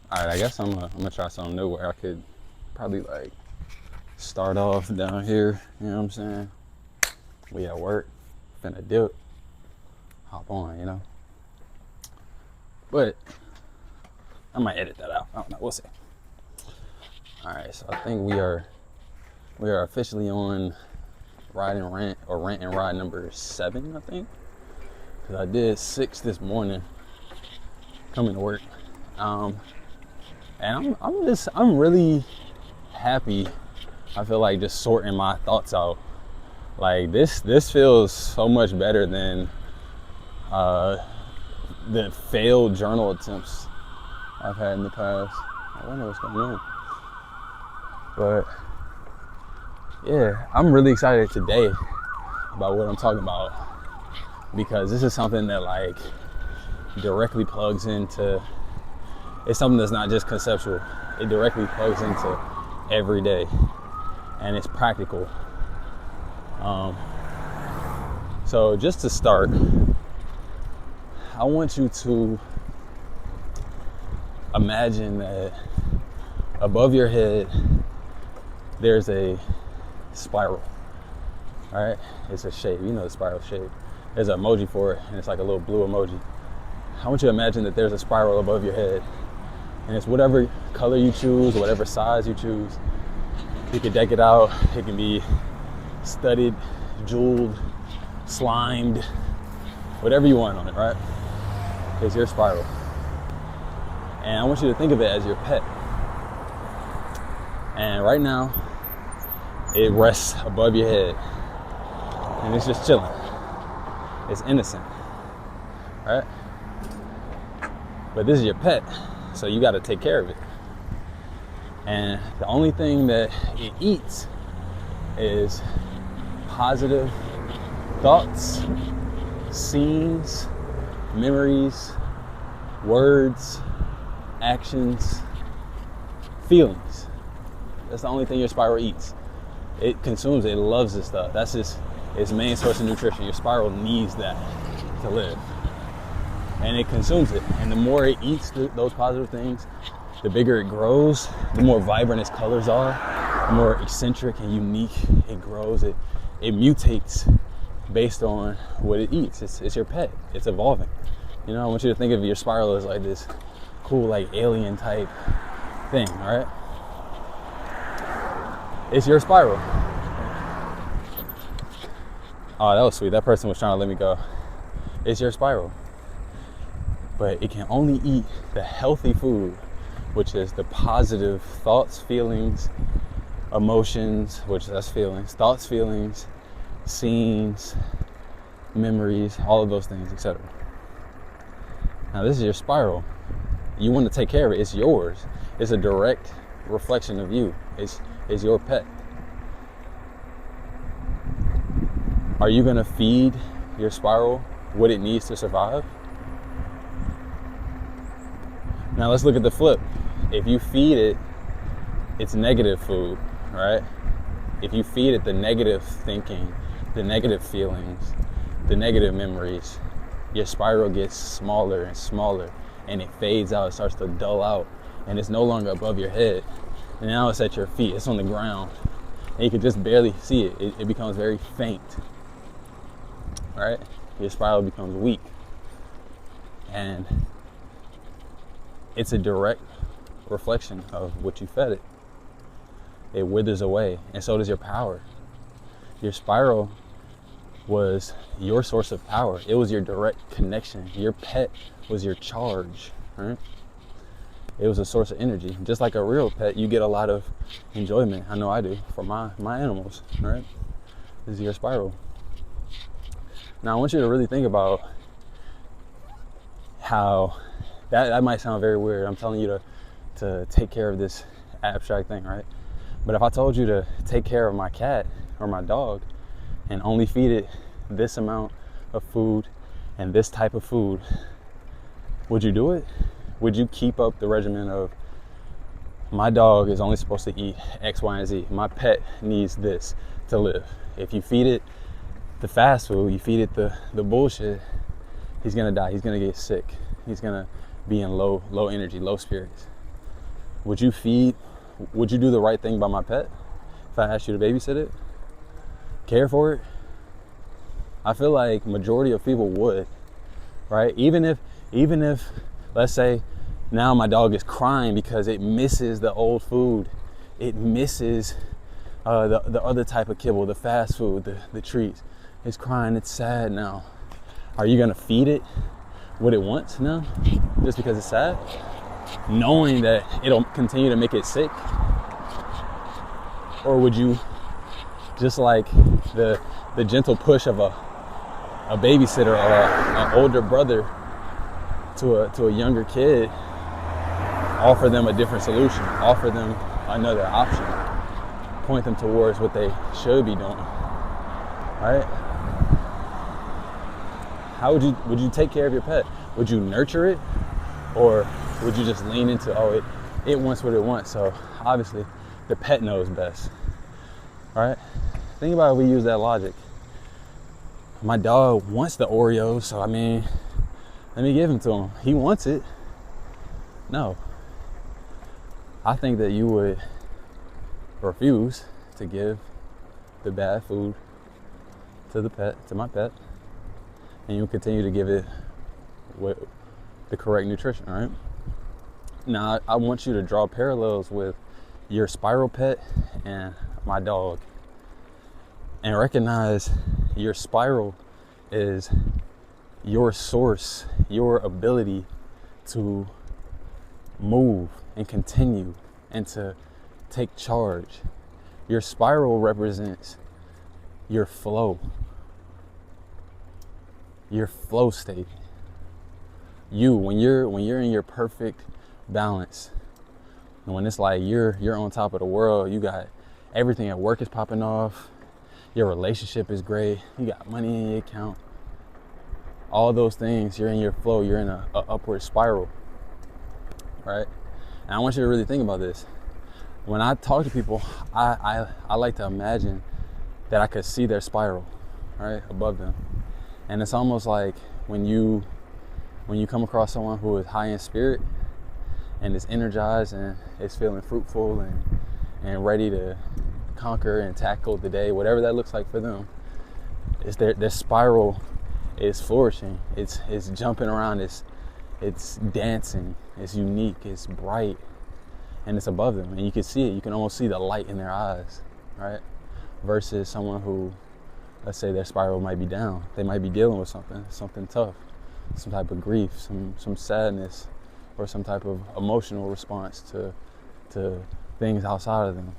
All right, I guess I'm gonna try something new where I could probably like start off down here. You know what I'm saying? We at work, finna dip, hop on, you know. But I might edit that out. I don't know. We'll see. All right, so I think we are officially on ride and rant or rant and ride number 7, I think. Cause I did 6 this morning coming to work. And I'm really happy. I feel like just sorting my thoughts out. Like this feels so much better than the failed journal attempts I've had in the past. I don't know what's going on. But yeah, I'm really excited today about what I'm talking about, because this is something that like directly plugs into, it's something that's not just conceptual. It directly plugs into every day, and it's practical. So just to start, I want you to imagine that above your head there's a spiral. All right, it's a shape. You know the spiral shape. There's an emoji for it, and it's like a little blue emoji. I want you to imagine that there's a spiral above your head, and it's whatever color you choose, whatever size you choose. You can deck it out. It can be studded, jeweled, slimed, whatever you want on it, right? It's your spiral. And I want you to think of it as your pet. And right now, it rests above your head, and it's just chilling. It's innocent, right? But this is your pet, so you got to take care of it. And the only thing that it eats is positive thoughts, scenes, memories, words, actions, feelings. That's the only thing your spiral eats. It consumes it, it loves this stuff. That's its main source of nutrition. Your spiral needs that to live. And it consumes it. And the more it eats those positive things, the bigger it grows, the more vibrant its colors are, the more eccentric and unique it grows. It mutates based on what it eats. It's your pet. It's evolving. You know, I want you to think of your spiral as like this cool, like alien type thing, all right? It's your spiral. Oh, that was sweet. That person was trying to let me go. It's your spiral. But it can only eat the healthy food, which is the positive thoughts, feelings, emotions, which that's feelings, thoughts, feelings, scenes, memories, all of those things, etc. Now this is your spiral. You want to take care of it. It's yours. It's a direct reflection of you. It's your pet. Are you going to feed your spiral what it needs to survive? Now let's look at the flip. If you feed it its negative food, right? If you feed it the negative thinking, the negative feelings, the negative memories, your spiral gets smaller and smaller, and it fades out. It starts to dull out, and it's no longer above your head. And now it's at your feet. It's on the ground, and you can just barely see it. It becomes very faint, right? Your spiral becomes weak, and it's a direct reflection of what you fed it. It withers away, and so does your power. Your spiral was your source of power. It was your direct connection. Your pet was your charge, right? It was a source of energy. Just like a real pet, you get a lot of enjoyment. I know I do from my animals, right? This is your spiral. Now I want you to really think about how that might sound very weird. I'm telling you to take care of this abstract thing, right? But if I told you to take care of my cat or my dog and only feed it this amount of food and this type of food, would you do it? Would you keep up the regimen of my dog is only supposed to eat X, Y, and Z. My pet needs this to live. If you feed it the fast food, you feed it the bullshit, he's gonna die. He's gonna get sick. He's gonna be in low energy, low spirits. would you do the right thing by my pet if I asked you to babysit it? Care for it? I feel like majority of people would, right? Even if, let's say now my dog is crying because it misses the old food. It misses the other type of kibble, the fast food, the treats. It's crying, it's sad now. Are you gonna feed it what it wants now just because it's sad? Knowing that it'll continue to make it sick? Or would you, just like the gentle push of a babysitter or an older brother to a younger kid, offer them a different solution, offer them another option, point them towards what they should be doing, right? How would you take care of your pet? Would you nurture it, or would you just lean into, it wants what it wants, so obviously the pet knows best, right? Think about if we use that logic. My dog wants the Oreos, so let me give him to him. He wants it. No. I think that you would refuse to give the bad food to my pet, and you'll continue to give it with the correct nutrition, right? Now, I want you to draw parallels with your spiral pet and my dog, and recognize your spiral is your source, your ability to move and continue and to take charge. Your spiral represents your flow state. When you're in your perfect balance, and when it's like you're on top of the world, you got everything at work is popping off, your relationship is great, you got money in your account, all those things, you're in your flow, you're in a upward spiral, right? And I want you to really think about this. When I talk to people, I like to imagine that I could see their spiral, right, above them. And it's almost like when you come across someone who is high in spirit and is energized and is feeling fruitful and ready to conquer and tackle the day, whatever that looks like for them, is their spiral is flourishing. It's jumping around. It's dancing. It's unique. It's bright, and it's above them, and you can see it. You can almost see the light in their eyes, right? Versus someone who, let's say, their spiral might be down. They might be dealing with something tough, some type of grief, some sadness, or some type of emotional response to things outside of them.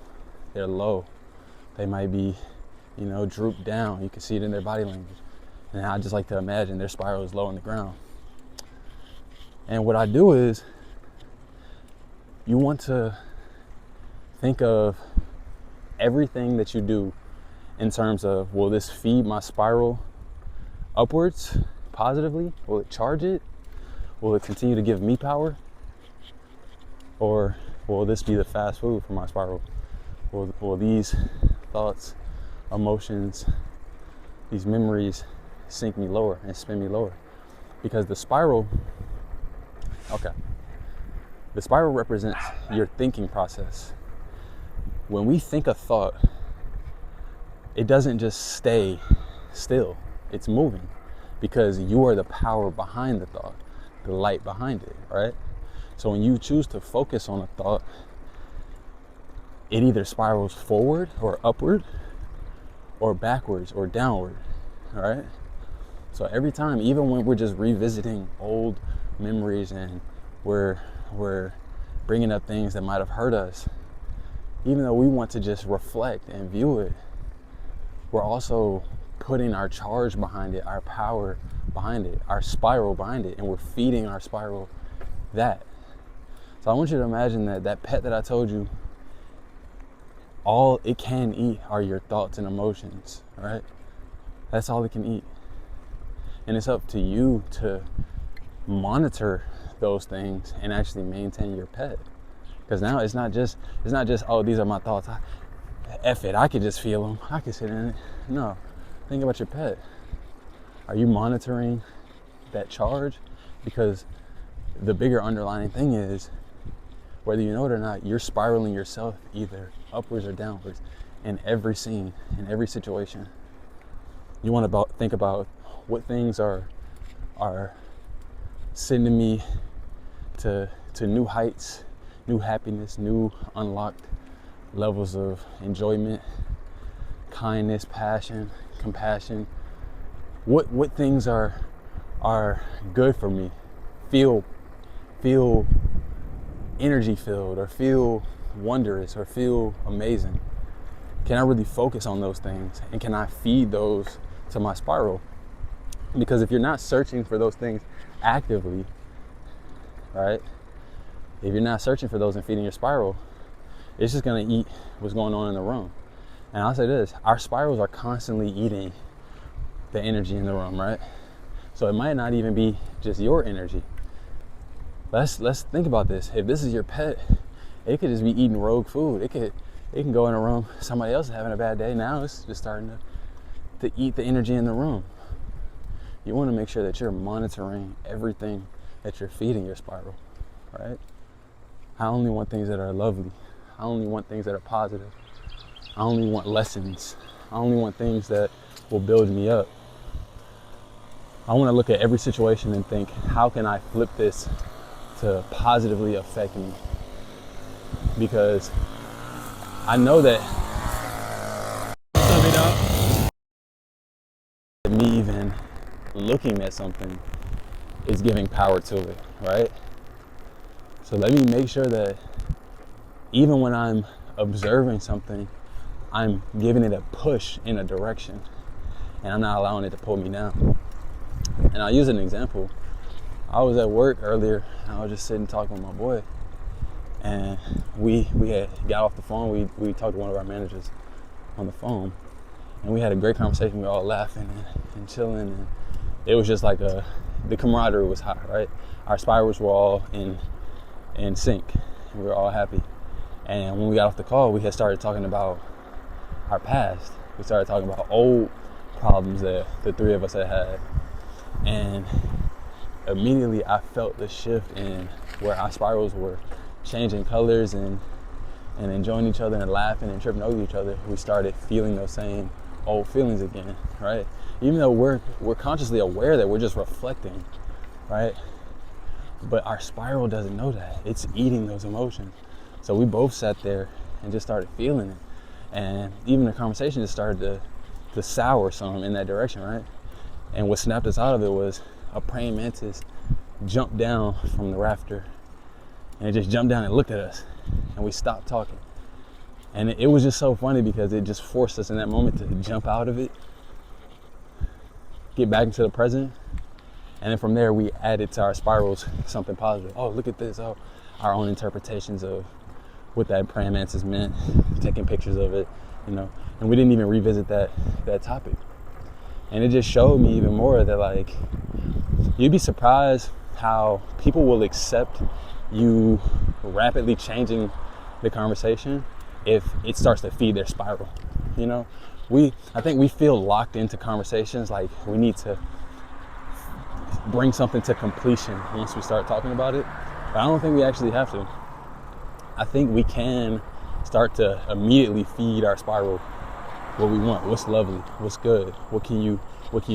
They're low. They might be, drooped down. You can see it in their body language. And I just like to imagine their spiral is low on the ground. And what I do is, you want to think of everything that you do in terms of, will this feed my spiral upwards positively? Will it charge it? Will it continue to give me power? Or will this be the fast food for my spiral? Will these thoughts, emotions, these memories sink me lower and spin me lower? Because the spiral represents your thinking process. When we think a thought, it doesn't just stay still, it's moving, because you are the power behind the thought, the light behind it, right? So when you choose to focus on a thought, it either spirals forward or upward or backwards or downward, all right? So every time, even when we're just revisiting old memories and we're bringing up things that might have hurt us, even though we want to just reflect and view it, we're also putting our charge behind it, our power behind it, our spiral behind it, and we're feeding our spiral that. So I want you to imagine that pet that I told you, all it can eat are your thoughts and emotions, right? That's all it can eat. And it's up to you to monitor those things and actually maintain your pet. Because now it's not just, oh, these are my thoughts. F it, I could just feel them. I could sit in it. No, think about your pet. Are you monitoring that charge? Because the bigger underlying thing is, whether you know it or not, you're spiraling yourself either upwards or downwards in every scene, in every situation. You want to think about what things are sending me to new heights, new happiness, new unlocked levels of enjoyment, kindness, passion, compassion. What things are good for me, feel energy filled, or feel wondrous, or feel amazing? Can I really focus on those things, and can I feed those to my spiral? Because if you're not searching for those things actively, right? If you're not searching for those and feeding your spiral, it's just gonna eat what's going on in the room. And I'll say this, our spirals are constantly eating the energy in the room, right? So it might not even be just your energy. Let's think about this. If this is your pet, it could just be eating rogue food. It can go in a room, somebody else is having a bad day. Now it's just starting to eat the energy in the room. You want to make sure that you're monitoring everything that you're feeding your spiral, right? I only want things that are lovely. I only want things that are positive. I only want lessons. I only want things that will build me up. I want to look at every situation and think, how can I flip this to positively affect me? Because I know that me even looking at something is giving power to it, right? So let me make sure that even when I'm observing something, I'm giving it a push in a direction, and I'm not allowing it to pull me down. And I'll use an example. I was at work earlier, and I was just sitting talking with my boy, and we had got off the phone. We talked to one of our managers on the phone, and we had a great conversation. We were all laughing and chilling, and it was just like the camaraderie was high, right? Our spirals were all in sync, and we were all happy. And when we got off the call, we had started talking about our past. We started talking about old problems that the three of us had. And immediately I felt the shift in where our spirals were changing colors and enjoying each other and laughing and tripping over each other. We started feeling those same old feelings again, right? Even though we're consciously aware that we're just reflecting, right? But our spiral doesn't know that. It's eating those emotions. So we both sat there and just started feeling it. And even the conversation just started to sour some in that direction, right? And what snapped us out of it was a praying mantis jumped down from the rafter, and it just jumped down and looked at us, and we stopped talking. And it was just so funny because it just forced us in that moment to jump out of it, get back into the present, and then from there we added to our spirals something positive. Oh, look at this. Oh, our own interpretations of what that praying mantis meant, taking pictures of it, and we didn't even revisit that topic. And it just showed me even more that, like, you'd be surprised how people will accept you rapidly changing the conversation if it starts to feed their spiral. I think we feel locked into conversations like we need to bring something to completion once we start talking about it. But I don't think we actually have to. I think we can start to immediately feed our spiral what we want, what's lovely, what's good, what can you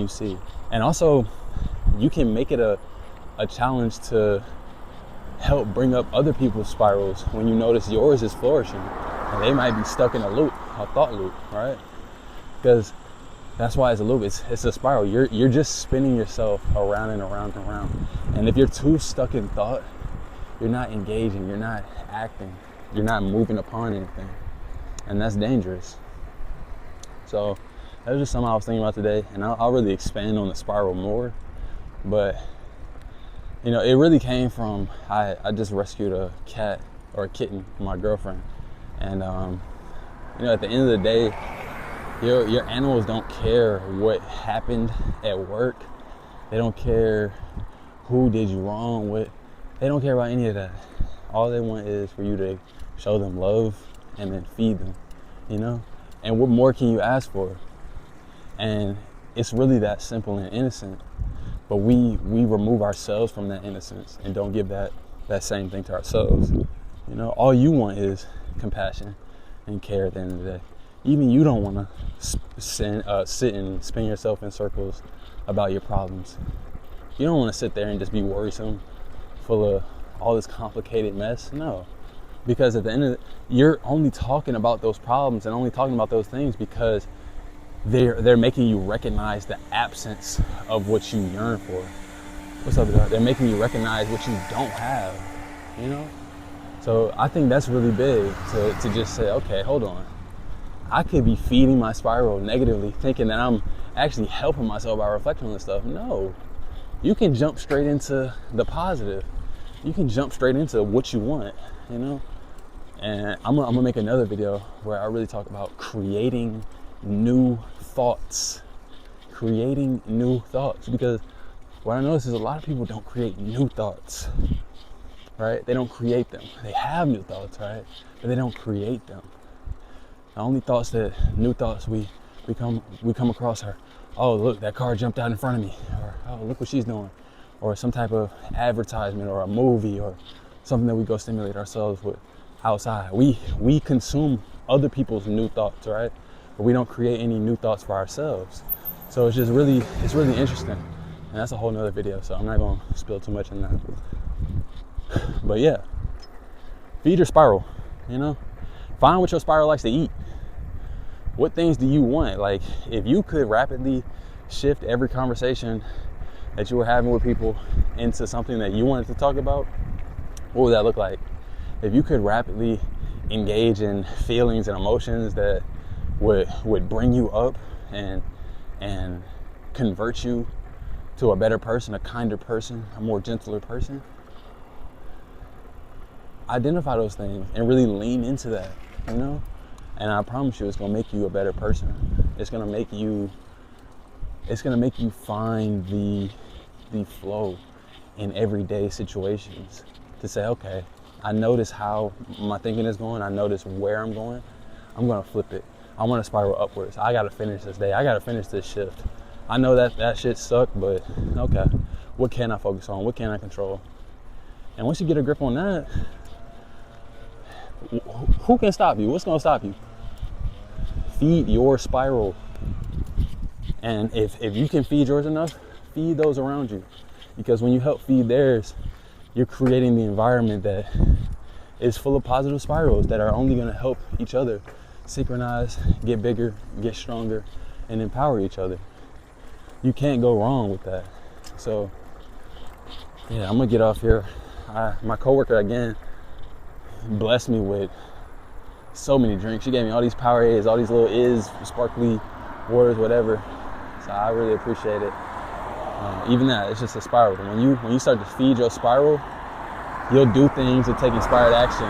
see. And also, you can make it a challenge to help bring up other people's spirals when you notice yours is flourishing and they might be stuck in a thought loop, right? Because that's why it's a loop. It's a spiral. You're just spinning yourself around and around and around. And if you're too stuck in thought, you're not engaging, you're not acting, you're not moving upon anything. And that's dangerous. So that was just something I was thinking about today, and I'll really expand on the spiral more. But it really came from I just rescued a cat or a kitten from my girlfriend, and at the end of the day, your animals don't care what happened at work. They don't care who did you wrong with. They don't care about any of that. All they want is for you to show them love and then feed them, And what more can you ask for? And it's really that simple and innocent. But we remove ourselves from that innocence and don't give that same thing to ourselves. You know, all you want is compassion and care at the end of the day. Even you don't want to sit and spin yourself in circles about your problems. You don't want to sit there and just be worrisome, full of all this complicated mess. No, because at the end of it, you're only talking about those problems and only talking about those things because they're making you recognize the absence of what you yearn for. What's up, dog? They're making you recognize what you don't have, you know? So I think that's really big to just say, okay, hold on. I could be feeding my spiral negatively, thinking that I'm actually helping myself by reflecting on this stuff. No, you can jump straight into the positive. You can jump straight into what you want, you know? And I'm gonna make another video where I really talk about creating new thoughts. Creating new thoughts, because what I notice is a lot of people don't create new thoughts, right? They don't create them. They have new thoughts, right? But they don't create them. The only new thoughts we come across are, oh, look, that car jumped out in front of me, or oh, look what she's doing, or some type of advertisement or a movie or something that we go stimulate ourselves with outside. We consume other people's new thoughts, right? But we don't create any new thoughts for ourselves. So it's really interesting. And that's a whole nother video, so I'm not gonna spill too much in that. But yeah, feed your spiral, you know? Find what your spiral likes to eat. What things do you want? Like, if you could rapidly shift every conversation that you were having with people into something that you wanted to talk about, what would that look like? If you could rapidly engage in feelings and emotions that would bring you up and convert you to a better person, a kinder person, a more gentler person, identify those things and really lean into that, you know? And I promise you, it's gonna make you a better person. It's gonna make you find the flow in everyday situations to say, okay, I notice how my thinking is going. I notice where I'm going. I'm gonna flip it. I want to spiral upwards. I gotta finish this day. I gotta finish this shift. I know that shit sucked, but okay, what can I focus on? What can I control? And once you get a grip on that, who can stop you? What's gonna stop you? Feed your spiral. And if you can feed yours enough, feed those around you. Because when you help feed theirs, you're creating the environment that is full of positive spirals that are only gonna help each other synchronize, get bigger, get stronger, and empower each other. You can't go wrong with that. So yeah, I'm gonna get off here. My coworker again blessed me with so many drinks. She gave me all these Powerades, all these little sparkly waters, whatever. So I really appreciate it. Even that, it's just a spiral. When you start to feed your spiral, you'll do things and take inspired action,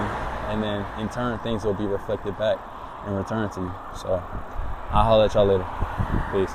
and then in turn things will be reflected back and returned to you. So I'll holler at y'all later. Peace.